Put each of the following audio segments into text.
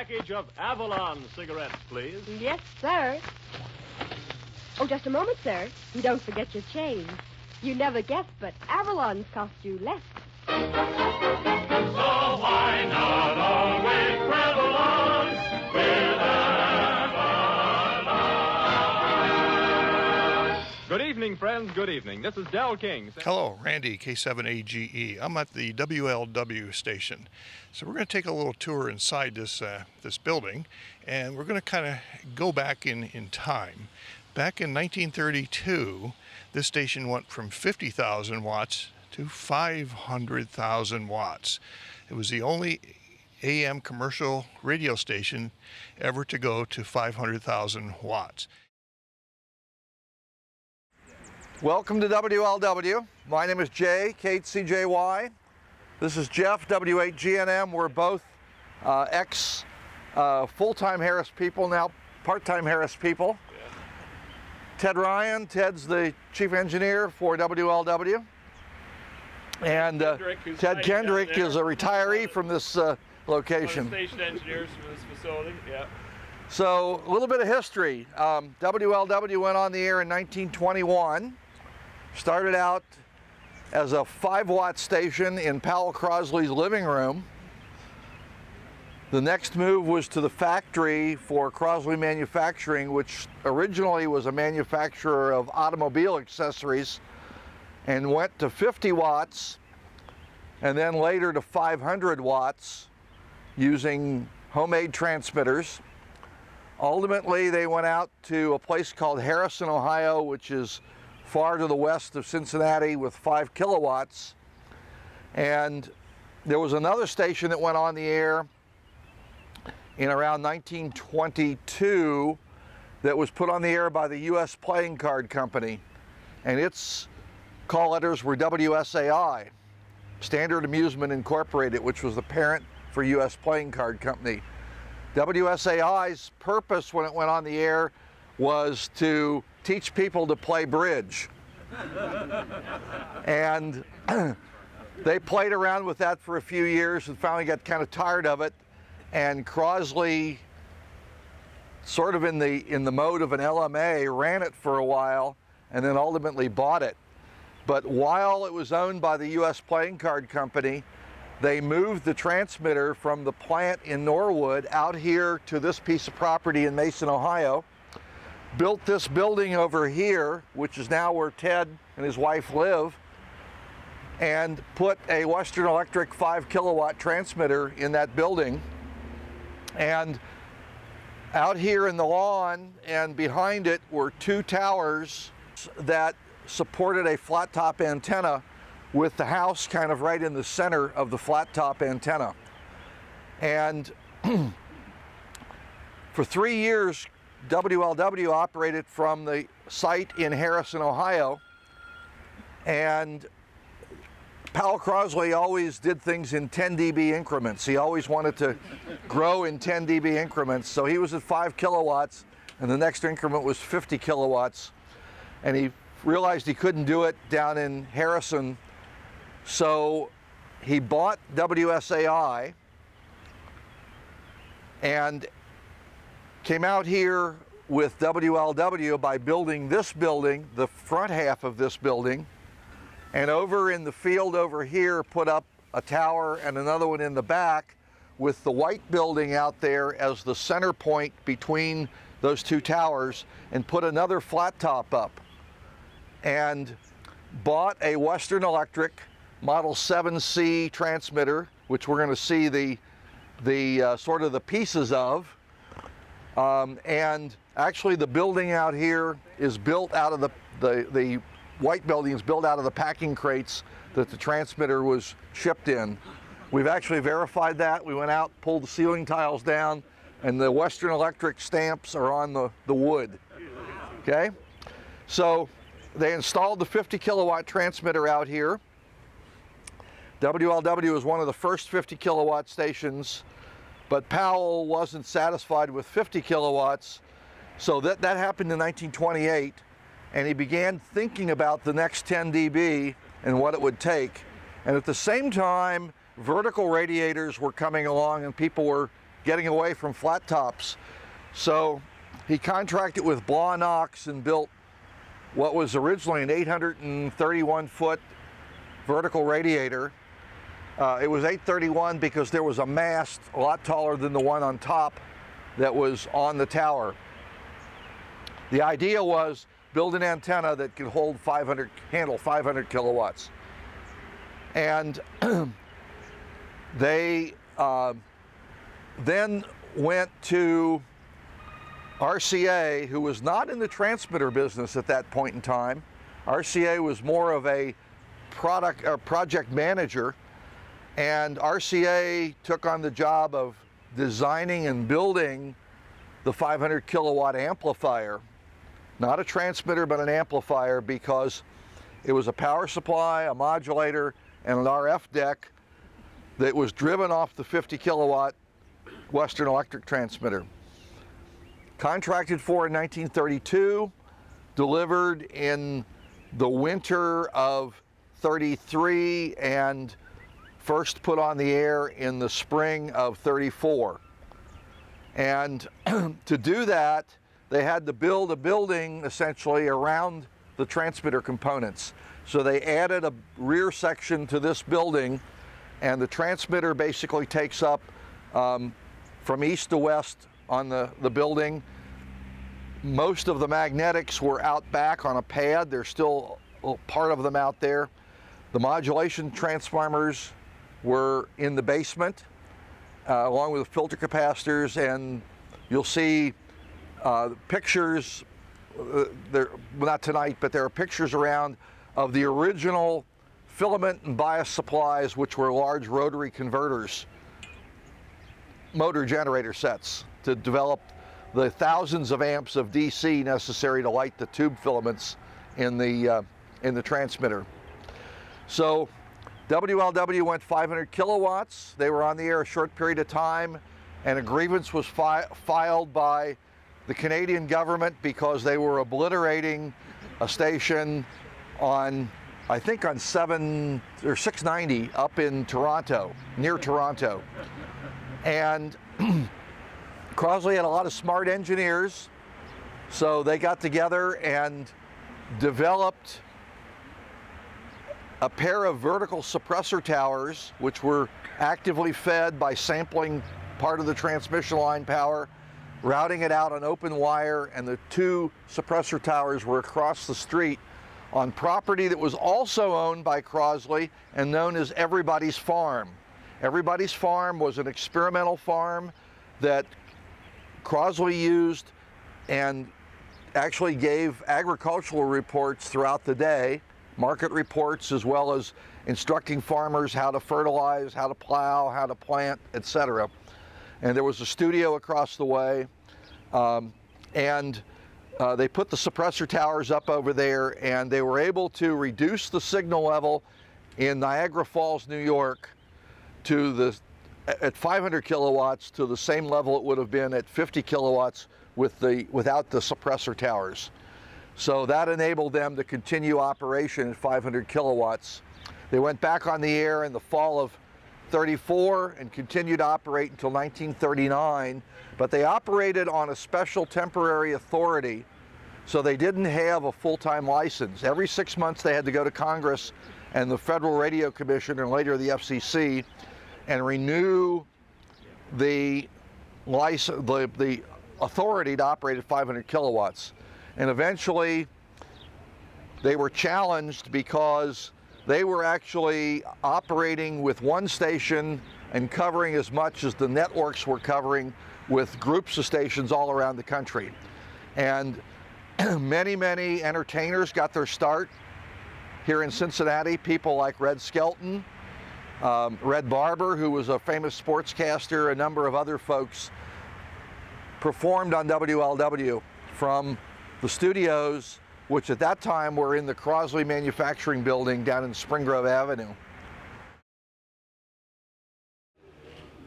package of Avalon cigarettes, please. Yes, sir. Oh, just a moment, sir. And don't forget your change. You never guessed, but Avalon's cost you less. So why not always travel on with Avalon? Good evening, friends. Good evening. This is Del King. Hello, Randy, K7AGE. I'm at the WLW station. So we're going to take a little tour inside this building, and we're going to kind of go back in time. Back in 1932, this station went from 50,000 watts to 500,000 watts. It was the only AM commercial radio station ever to go to 500,000 watts. Welcome to WLW. My name is Jay, K8CJY. This is Jeff, W8GNM. We're both ex full-time Harris people, now part-time Harris people. Ted Ryan, Ted's the chief engineer for WLW. And Ted Kendrick is a retiree from this location. One of the station engineers from this facility, yeah. So a little bit of history. WLW went on the air in 1921. Started out as a 5-watt station in Powell Crosley's living room. The next move was to the factory for Crosley Manufacturing, which originally was a manufacturer of automobile accessories, and went to 50 watts and then later to 500 watts using homemade transmitters. Ultimately, they went out to a place called Harrison, Ohio, which is far to the west of Cincinnati, with 5 kilowatts. And there was another station that went on the air in around 1922 that was put on the air by the U.S. Playing Card Company, and its call letters were WSAI, Standard Amusement Incorporated, which was the parent for U.S. Playing Card Company. WSAI's purpose when it went on the air was to teach people to play bridge. And they played around with that for a few years and finally got kind of tired of it. And Crosley, sort of in the mode of an LMA, ran it for a while and then ultimately bought it. But while it was owned by the U.S. Playing Card Company, they moved the transmitter from the plant in Norwood out here to this piece of property in Mason, Ohio, built this building over here, which is now where Ted and his wife live, and put a Western Electric 5 kilowatt transmitter in that building. And out here in the lawn and behind it were 2 towers that supported a flat top antenna, with the house kind of right in the center of the flat top antenna. And for 3 years, WLW operated from the site in Harrison, Ohio. And Powell Crosley always did things in 10 dB increments. He always wanted to grow in 10 dB increments. So he was at 5 kilowatts, and the next increment was 50 kilowatts. And he realized he couldn't do it down in Harrison, so he bought WSAI and came out here with WLW by building this building, the front half of this building, and over in the field over here put up a tower and another one in the back, with the white building out there as the center point between those 2 towers, and put another flat top up, and bought a Western Electric Model 7C transmitter, which we're going to see the sort of the pieces of. And actually the building out here is built out of the white building is built out of the packing crates that the transmitter was shipped in. We've actually verified that. We went out, pulled the ceiling tiles down, and the Western Electric stamps are on the wood. Okay? So they installed the 50 kilowatt transmitter out here. WLW was one of the first 50 kilowatt stations, but Powell wasn't satisfied with 50 kilowatts, so that happened in 1928, and he began thinking about the next 10 dB and what it would take. And at the same time, vertical radiators were coming along, and people were getting away from flat tops. So he contracted with Blah & Knox and built what was originally an 831-foot vertical radiator. It was 831 because there was a mast a lot taller than the one on top that was on the tower. The idea was build an antenna that could handle 500 kilowatts. And they then went to RCA, who was not in the transmitter business at that point in time. RCA was more of a project manager, and RCA took on the job of designing and building the 500 kilowatt amplifier. Not a transmitter, but an amplifier, because it was a power supply, a modulator, and an RF deck that was driven off the 50 kilowatt Western Electric transmitter. Contracted for in 1932, delivered in the winter of 33, and first put on the air in the spring of 34. And to do that, they had to build a building essentially around the transmitter components. So they added a rear section to this building, and the transmitter basically takes up from east to west on the building. Most of the magnetics were out back on a pad. There's still part of them out there. The modulation transformers were in the basement, along with filter capacitors, and you'll see pictures, not tonight, but there are pictures around of the original filament and bias supplies, which were large rotary converters, motor generator sets, to develop the thousands of amps of DC necessary to light the tube filaments in the transmitter. So WLW went 500 kilowatts. They were on the air a short period of time, and a grievance was filed by the Canadian government because they were obliterating a station on, I think, on 690 up in Toronto, near Toronto. And Crosley had a lot of smart engineers, so they got together and developed a pair of vertical suppressor towers, which were actively fed by sampling part of the transmission line power, routing it out on open wire, and the two suppressor towers were across the street on property that was also owned by Crosley and known as Everybody's Farm. Everybody's Farm was an experimental farm that Crosley used and actually gave agricultural reports throughout the day, market reports, as well as instructing farmers how to fertilize, how to plow, how to plant, etc. And there was a studio across the way, and they put the suppressor towers up over there, and they were able to reduce the signal level in Niagara Falls, New York, at 500 kilowatts to the same level it would have been at 50 kilowatts without the suppressor towers. So that enabled them to continue operation at 500 kilowatts. They went back on the air in the fall of 34 and continued to operate until 1939, but they operated on a special temporary authority, so they didn't have a full-time license. Every 6 months they had to go to Congress and the Federal Radio Commission, and later the FCC, and renew the authority to operate at 500 kilowatts. And eventually they were challenged because they were actually operating with one station and covering as much as the networks were covering with groups of stations all around the country. And many, many entertainers got their start here in Cincinnati. People like Red Skelton, Red Barber, who was a famous sportscaster, a number of other folks performed on WLW from the studios, which at that time were in the Crosley Manufacturing Building down in Spring Grove Avenue.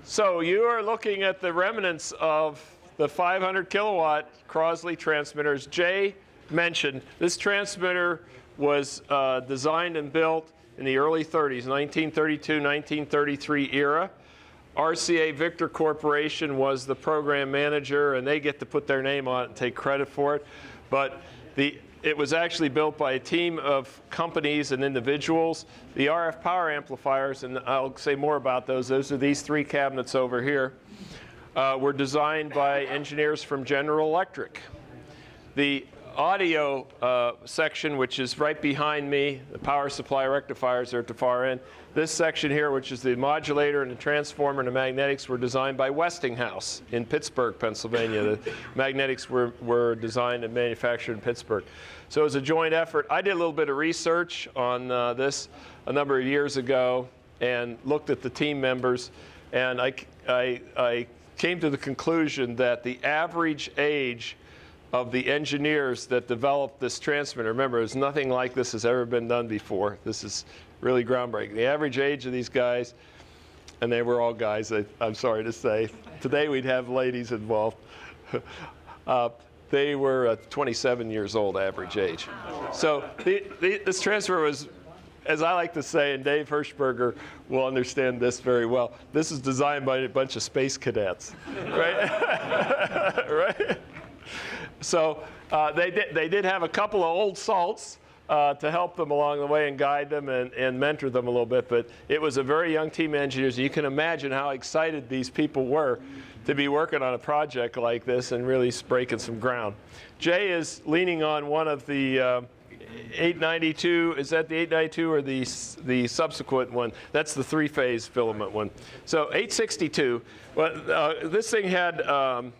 So you are looking at the remnants of the 500 kilowatt Crosley transmitters. Jay mentioned this transmitter was designed and built in the early 30s, 1932, 1933 era. RCA Victor Corporation was the program manager, and they get to put their name on it and take credit for it. But it was actually built by a team of companies and individuals. The RF power amplifiers, and I'll say more about those. Those are these three cabinets over here. Were designed by engineers from General Electric. The audio section, which is right behind me, the power supply rectifiers are at the far end. This section here, which is the modulator and the transformer and the magnetics, were designed by Westinghouse in Pittsburgh, Pennsylvania. The magnetics were designed and manufactured in Pittsburgh. So it was a joint effort. I did a little bit of research on this a number of years ago and looked at the team members, and I came to the conclusion that the average age of the engineers that developed this transmitter, remember, there's nothing like this has ever been done before. This is really groundbreaking. The average age of these guys, and they were all guys, I'm sorry to say. Today we'd have ladies involved. They were 27 years old average age. So this transmitter was, as I like to say, and Dave Hirschberger will understand this very well, this is designed by a bunch of space cadets, right? Right? So they did have a couple of old salts to help them along the way and guide them and mentor them a little bit, but it was a very young team of engineers. You can imagine how excited these people were to be working on a project like this and really breaking some ground. Jay is leaning on one of the 892, is that the 892 or the subsequent one? That's the three-phase filament one. So 862, well, this thing had a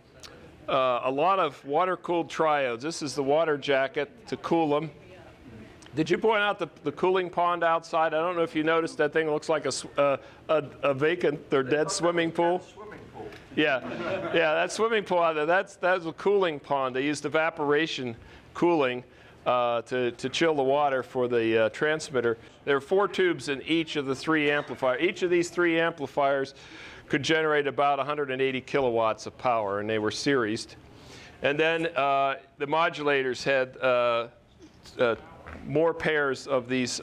lot of water-cooled triodes. This is the water jacket to cool them. Did you point out the cooling pond outside? I don't know if you noticed that thing looks like a vacant or dead swimming pool. Yeah, that swimming pool out there, that's a cooling pond. They used evaporation cooling to chill the water for the transmitter. There are 4 tubes in each of the 3 amplifiers. Each of these 3 amplifiers could generate about 180 kilowatts of power, and they were seriesed. And then the modulators had more pairs of these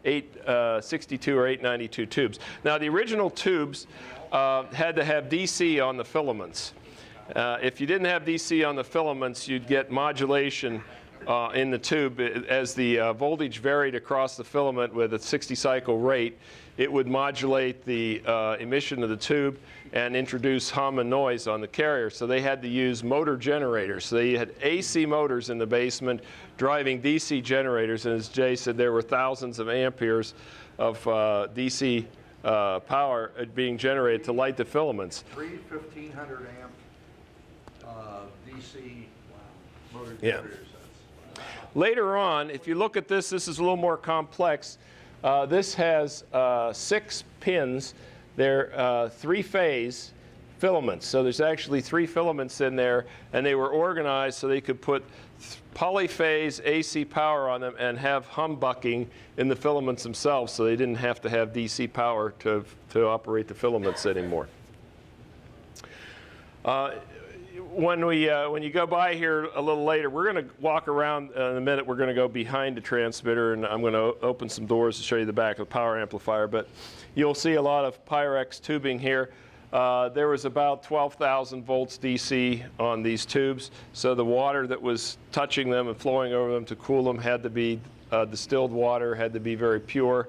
862 or 892 tubes. Now, the original tubes had to have DC on the filaments. If you didn't have DC on the filaments, you'd get modulation in the tube. As the voltage varied across the filament with a 60 cycle rate, it would modulate the emission of the tube and introduce hum and noise on the carrier. So they had to use motor generators. So they had AC motors in the basement driving DC generators. And as Jay said, there were thousands of amperes of DC power being generated to light the filaments. 1500 amp DC motor generators. Later on, if you look at this, this is a little more complex. This has 6 pins. They're 3-phase filaments. So there's actually 3 filaments in there, and they were organized so they could put polyphase AC power on them and have humbucking in the filaments themselves, so they didn't have to have DC power to operate the filaments anymore. When you go by here a little later, we're going to walk around in a minute. We're going to go behind the transmitter, and I'm going to open some doors to show you the back of the power amplifier. But you'll see a lot of Pyrex tubing here. There was about 12,000 volts DC on these tubes, so the water that was touching them and flowing over them to cool them had to be distilled water, had to be very pure,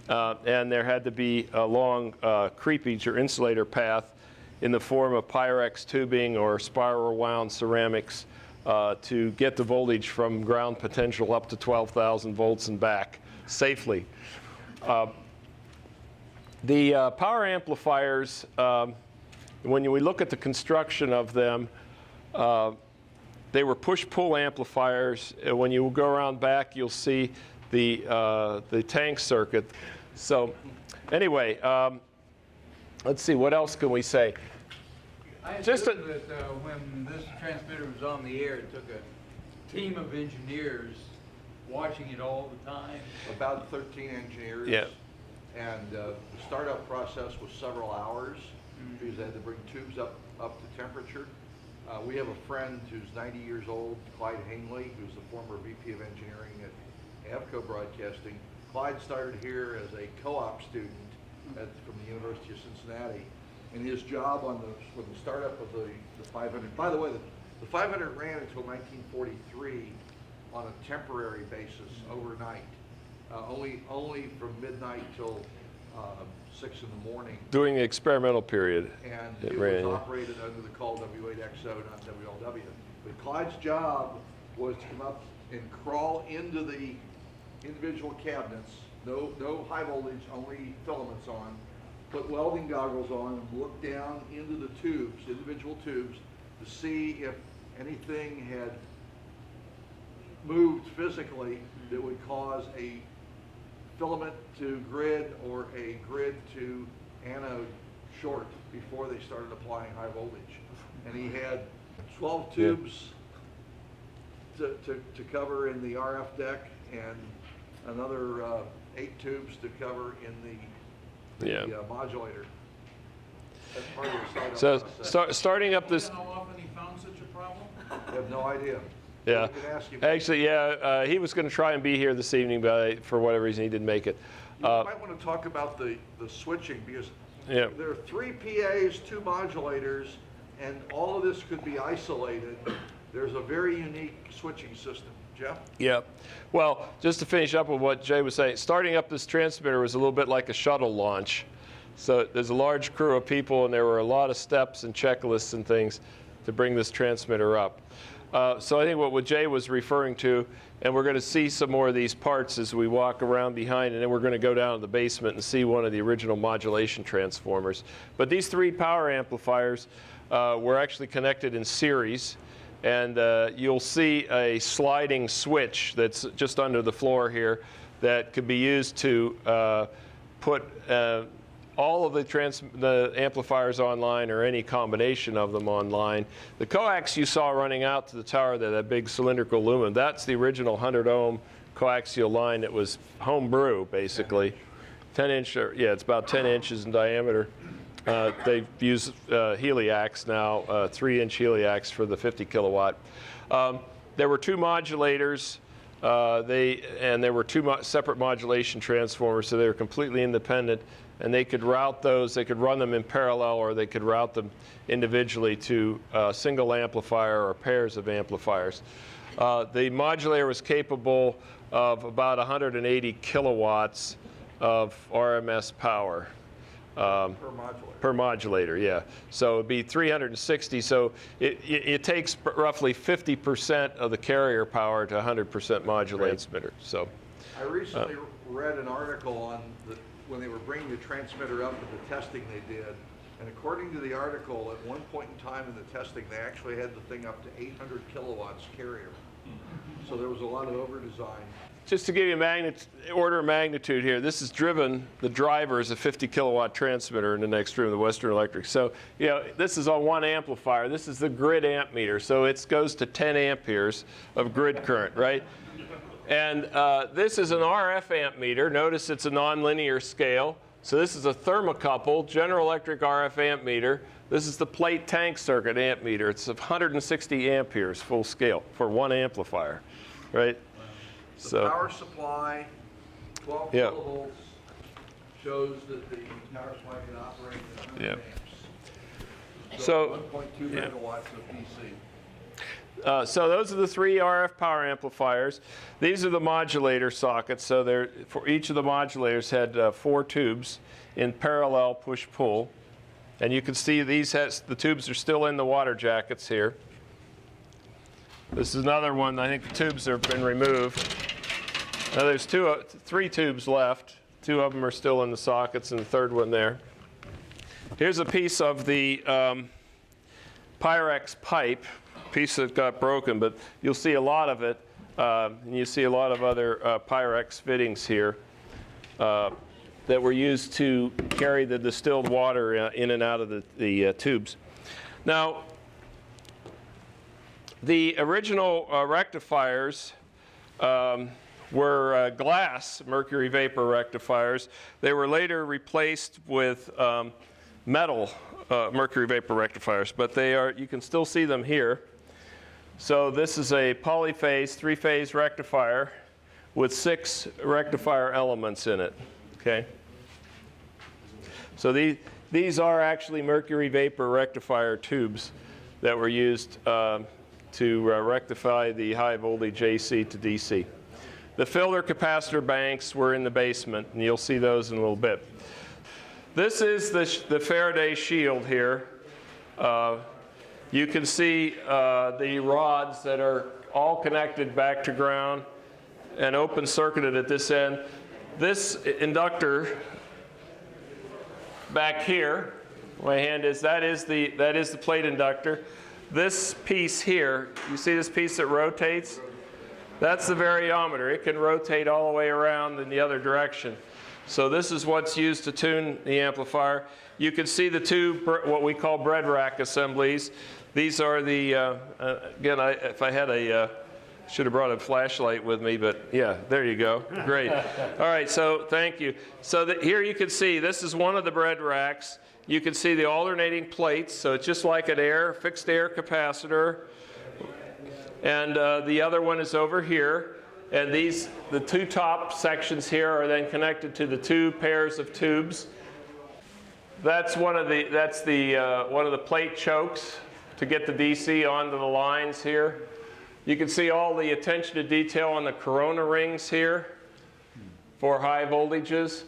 and there had to be a long creepage or insulator path in the form of Pyrex tubing or spiral wound ceramics to get the voltage from ground potential up to 12,000 volts and back safely. The power amplifiers, when we look at the construction of them, they were push-pull amplifiers. When you go around back, you'll see the tank circuit. So anyway, let's see, what else can we say? I assume that when this transmitter was on the air, it took a team of engineers watching it all the time. About 13 engineers. Yeah. And the startup process was several hours because they had to bring tubes up to temperature. We have a friend who's 90 years old, Clyde Hanley, who's the former VP of Engineering at Avco Broadcasting. Clyde started here as a co-op student from the University of Cincinnati And his job on the startup of the 500, by the way, the 500 ran until 1943 on a temporary basis overnight, only from midnight till 6 in the morning. During the experimental period. And it was operated under the call W8XO, not WLW. But Clyde's job was to come up and crawl into the individual cabinets, no high voltage, only filaments on, put welding goggles on and look down into the tubes, individual tubes, to see if anything had moved physically that would cause a filament to grid or a grid to anode short before they started applying high voltage. And he had 12 tubes to cover in the RF deck and another 8 tubes to cover in the modulator. That's part of the startup process. Starting up this. How often he found such a problem? I have no idea. Yeah. Actually, he was going to try and be here this evening, but for whatever reason, he didn't make it. You might want to talk about the switching, because there are 3 PAs, 2 modulators, and all of this could be isolated. There's a very unique switching system. Jeff? Yeah. Well, just to finish up with what Jay was saying, starting up this transmitter was a little bit like a shuttle launch. So there's a large crew of people, and there were a lot of steps and checklists and things to bring this transmitter up. So I think what Jay was referring to, and we're going to see some more of these parts as we walk around behind, and then we're going to go down to the basement and see one of the original modulation transformers. But these 3 power amplifiers were actually connected in series, and you'll see a sliding switch that's just under the floor here that could be used to put all of the amplifiers online, or any combination of them online. The coax you saw running out to the tower there, that big cylindrical lumen, that's the original 100 ohm coaxial line that was home brew, basically. 10 inch, it's about 10 inches in diameter. They use heliacs now, 3-inch heliacs for the 50 kilowatt. There were 2 modulators. And there were 2 separate modulation transformers, so they were completely independent, and they could route those. They could run them in parallel, or they could route them individually to a single amplifier or pairs of amplifiers. The modulator was capable of about 180 kilowatts of RMS power. Per modulator, yeah. So it'd be 360. So it takes roughly 50% of the carrier power to 100% modulate transmitter. So I recently read an article on when they were bringing the transmitter up and the testing they did. And according to the article, at one point in time in the testing, they actually had the thing up to 800 kilowatts carrier. So there was a lot of over-design. Just to give you a order of magnitude here, this is driven, the driver is a 50 kilowatt transmitter in the next room, the Western Electric. So, this is on 1 amplifier. This is the grid amp meter. So it goes to 10 amperes of grid current, right? And this is an RF amp meter. Notice it's a nonlinear scale. So this is a thermocouple, General Electric RF amp meter. This is the plate tank circuit amp meter. It's 160 amperes full scale for 1 amplifier, right? The power supply, 12 kilovolts, shows that the power supply can operate at 100 amps. So 1.2 megawatts of DC. So those are the 3 RF power amplifiers. These are the modulator sockets. So for each of the modulators had 4 tubes in parallel push-pull. And you can see the tubes are still in the water jackets here. This is another one. I think the tubes have been removed. Now there's 3 tubes left. 2 of them are still in the sockets, and the 3rd one there. Here's a piece of the Pyrex pipe, piece that got broken, but you'll see a lot of it. And you see a lot of other Pyrex fittings here that were used to carry the distilled water in and out of the tubes. Now, the original rectifiers were glass mercury vapor rectifiers. They were later replaced with metal mercury vapor rectifiers, but you can still see them here. So this is a polyphase, 3-phase rectifier with 6 rectifier elements in it, okay? So these are actually mercury vapor rectifier tubes that were used to rectify the high voltage AC to DC. The filter capacitor banks were in the basement, and you'll see those in a little bit. This is the Faraday Shield here. You can see the rods that are all connected back to ground and open circuited at this end. This inductor back here, my hand is, that is the plate inductor. This piece here, you see this piece that rotates? That's the variometer. It can rotate all the way around in the other direction. So this is what's used to tune the amplifier. You can see the two, what we call bread rack assemblies. These are the, again, if I had a, should have brought a flashlight with me, but yeah, there you go. Great. All right, so thank you. So here you can see, this is one of the bread racks. You can see the alternating plates, so it's just like an fixed air capacitor. And the other one is over here. And the two top sections here are then connected to the two pairs of tubes. That's one of the plate chokes to get the DC onto the lines here. You can see all the attention to detail on the corona rings here for high voltages.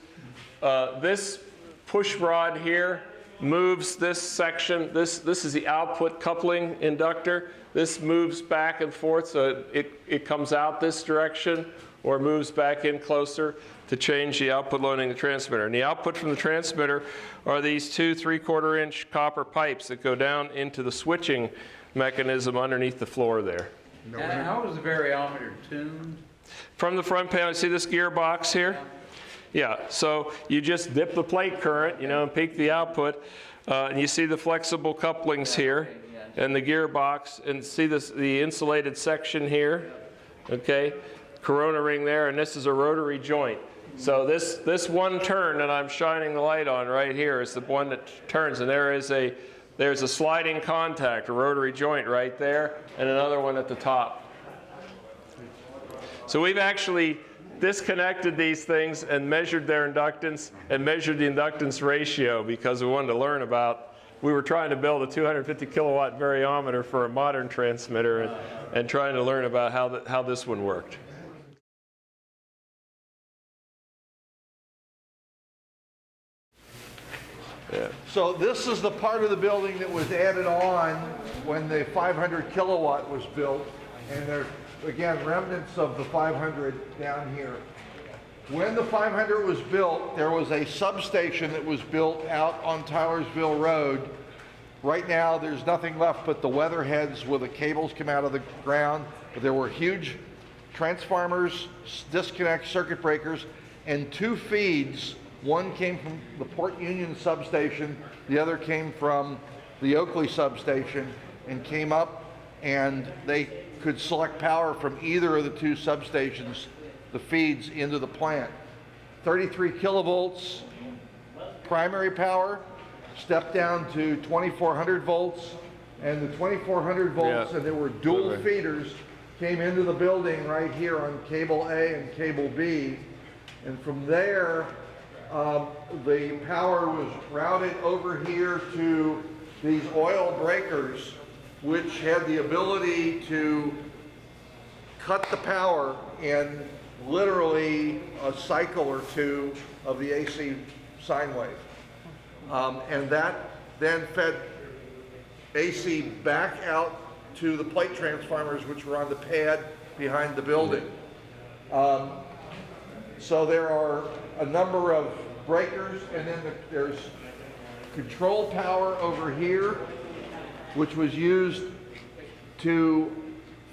This push rod here moves this section. This is the output coupling inductor. This moves back and forth, so it comes out this direction or moves back in closer to change the output loading of the transmitter. And the output from the transmitter are these two 3/4 inch copper pipes that go down into the switching mechanism underneath the floor there. And how was the variometer tuned? From the front panel, see this gearbox here? Yeah, so you just dip the plate current, and peak the output, and you see the flexible couplings here, and the gearbox, and see the insulated section here, okay? Corona ring there, and this is a rotary joint. So this one turn that I'm shining the light on right here is the one that turns, and there's a sliding contact, a rotary joint right there, and another one at the top. So we've actually disconnected these things and measured their inductance and measured the inductance ratio because we wanted to learn about, we were trying to build a 250 kilowatt variometer for a modern transmitter and trying to learn about how this one worked. Yeah. So this is the part of the building that was added on when the 500 kilowatt was built, and there's, again, remnants of the 500 down here. When the 500 was built, there was a substation that was built out on Tylersville Road. Right now, there's nothing left but the weather heads where the cables come out of the ground. But there were huge transformers, disconnect circuit breakers, and two feeds. One came from the Port Union substation, the other came from the Oakley substation, and came up, and they could select power from either of the two substations, the feeds into the plant. 33 kilovolts primary power, stepped down to 2400 volts, and the 2400 volts, and there were dual feeders, came into the building right here on cable A and cable B, and from there, the power was routed over here to these oil breakers, which had the ability to cut the power in literally a cycle or two of the AC sine wave. And that then fed AC back out to the plate transformers, which were on the pad behind the building. So there are a number of breakers, and then there's control power over here, which was used to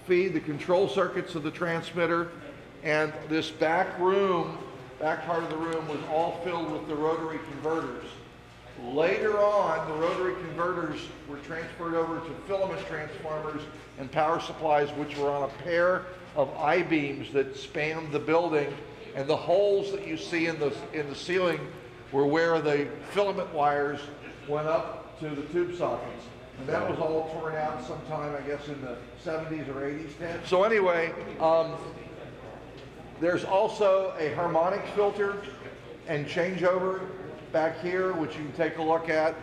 feed the control circuits of the transmitter. And this back part of the room was all filled with the rotary converters. Later on, the rotary converters were transferred over to filament transformers and power supplies, which were on a pair of I-beams that spanned the building. And the holes that you see in the ceiling were where the filament wires went up to the tube sockets. And that was all torn out sometime, I guess, in the 70s or 80s. So anyway, there's also a harmonic filter and changeover back here, which you can take a look at.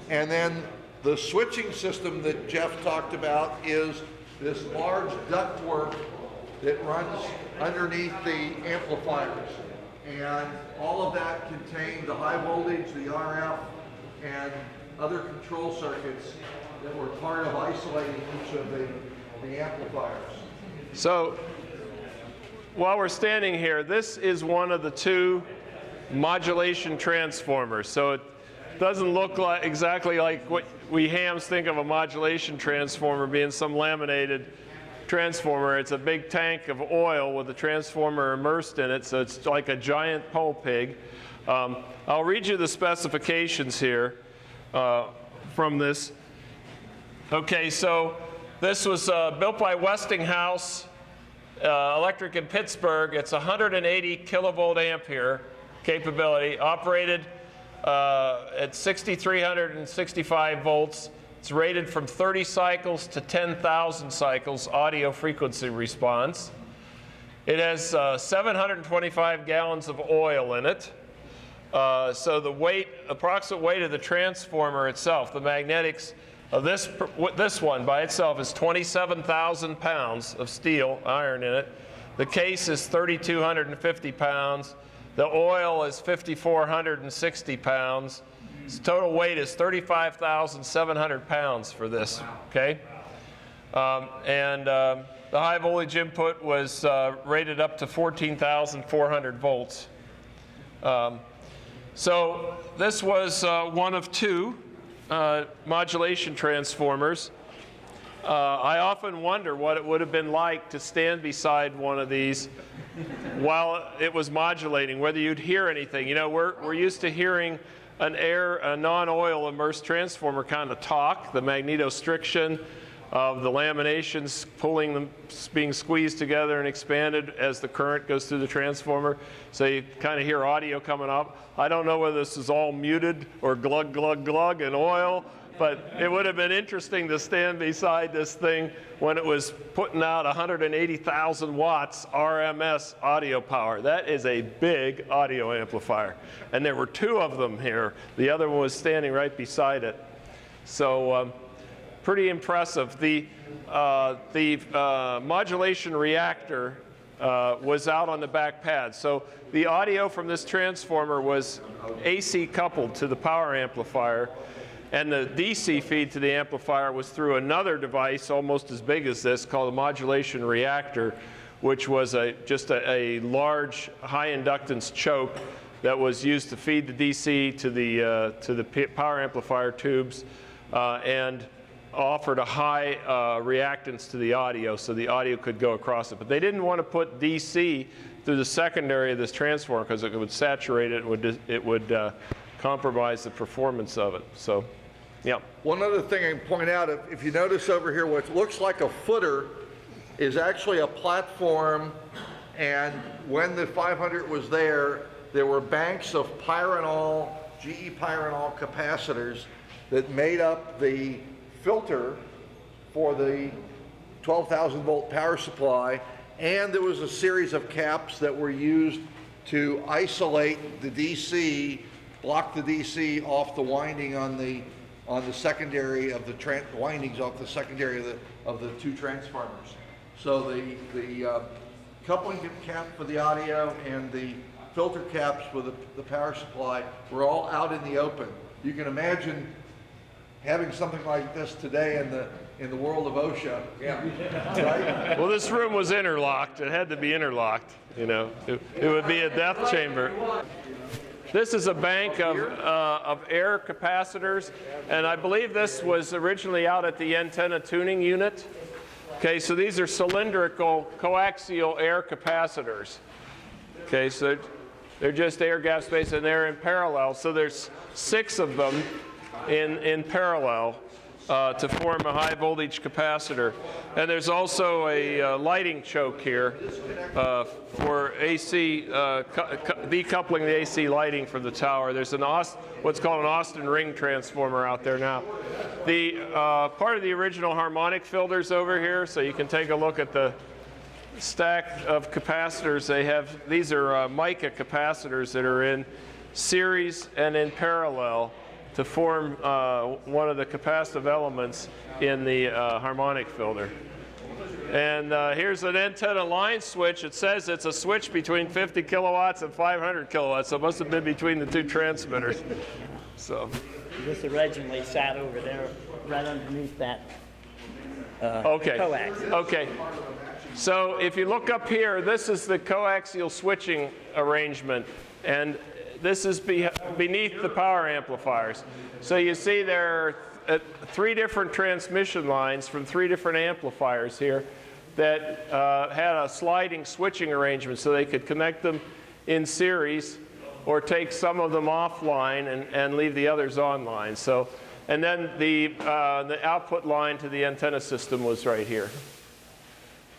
And then the switching system that Jeff talked about is this large ductwork that runs underneath the amplifiers. And all of that contained the high voltage, the RF, and other control circuits that were part of isolating each of the amplifiers. So while we're standing here, this is one of the two modulation transformers. So it doesn't look like exactly like what we hams think of a modulation transformer being some laminated transformer. It's a big tank of oil with a transformer immersed in it, so it's like a giant pole pig. I'll read you the specifications here from this. Okay, so this was built by Westinghouse Electric in Pittsburgh. It's 180 kilovolt ampere capability, operated at 6,365 volts. It's rated from 30 cycles to 10,000 cycles audio frequency response. It has 725 gallons of oil in it. So the weight, approximate weight of the transformer itself, the magnetics of this one by itself is 27,000 pounds of steel, iron in it. The case is 3,250 pounds. The oil is 5,460 pounds. Its total weight is 35,700 pounds for this, okay? The high voltage input was rated up to 14,400 volts. So this was one of two modulation transformers. I often wonder what it would have been like to stand beside one of these while it was modulating, whether you'd hear anything. You know, we're used to hearing a non-oil immersed transformer kind of talk, the magnetostriction of the laminations pulling them, being squeezed together and expanded as the current goes through the transformer. So you kind of hear audio coming up. I don't know whether this is all muted or glug, glug, glug in oil, but it would have been interesting to stand beside this thing when it was putting out 180,000 watts RMS audio power. That is a big audio amplifier. And there were two of them here. The other one was standing right beside it. So pretty impressive. The modulation reactor was out on the back pad. So the audio from this transformer was AC coupled to the power amplifier. And the DC feed to the amplifier was through another device almost as big as this called a modulation reactor, which was just a large high inductance choke that was used to feed the DC to the power amplifier tubes and offered a high reactance to the audio so the audio could go across it. But they didn't want to put DC through the secondary of this transformer because it would saturate it and it would compromise the performance of it. So, yeah. One other thing I can point out, if you notice over here, what looks like a footer is actually a platform, and when the 500 was there were banks of Pyranol, GE Pyranol capacitors that made up the filter for the 12,000 volt power supply, and there was a series of caps that were used to isolate the DC, block the DC off the winding on the secondary of the windings off the secondary of the two transformers. So the coupling cap for the audio and the filter caps for the power supply were all out in the open. You can imagine having something like this today in the world of OSHA. Yeah. Right? Well, this room was interlocked. It had to be interlocked. You know, it would be a death chamber. This is a bank of air capacitors, and I believe this was originally out at the antenna tuning unit. Okay, so these are cylindrical coaxial air capacitors. Okay, so they're just air gap space, and they're in parallel. So there's 6 of them in parallel to form a high voltage capacitor. And there's also a lighting choke here for AC, decoupling the AC lighting from the tower. There's what's called an Austin ring transformer out there now. The part of the original harmonic filters over here, so you can take a look at the stack of capacitors they have. These are mica capacitors that are in series and in parallel to form one of the capacitive elements in the harmonic filter. And here's an antenna line switch. It says it's a switch between 50 kilowatts and 500 kilowatts, so it must have been between the two transmitters. So this originally sat over there right underneath that okay. coax. Okay. So if you look up here, this is the coaxial switching arrangement, and this is beneath the power amplifiers. So you see there are 3 different transmission lines from 3 different amplifiers here that had a sliding switching arrangement so they could connect them in series or take some of them offline and leave the others online. So, and then the output line to the antenna system was right here.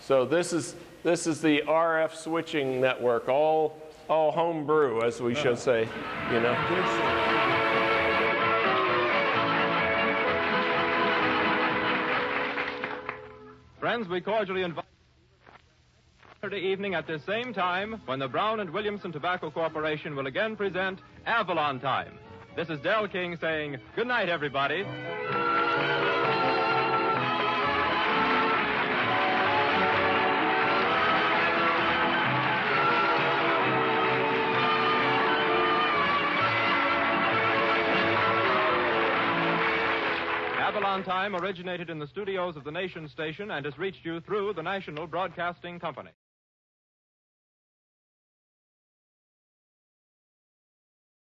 So this is the RF switching network, all homebrew, as we should say, you know. Friends, we cordially invite you Saturday evening at this same time when the Brown and Williamson Tobacco Corporation will again present Avalon Time. This is Del King saying good night, everybody. Avalon Time originated in the studios of the Nation Station and has reached you through the National Broadcasting Company.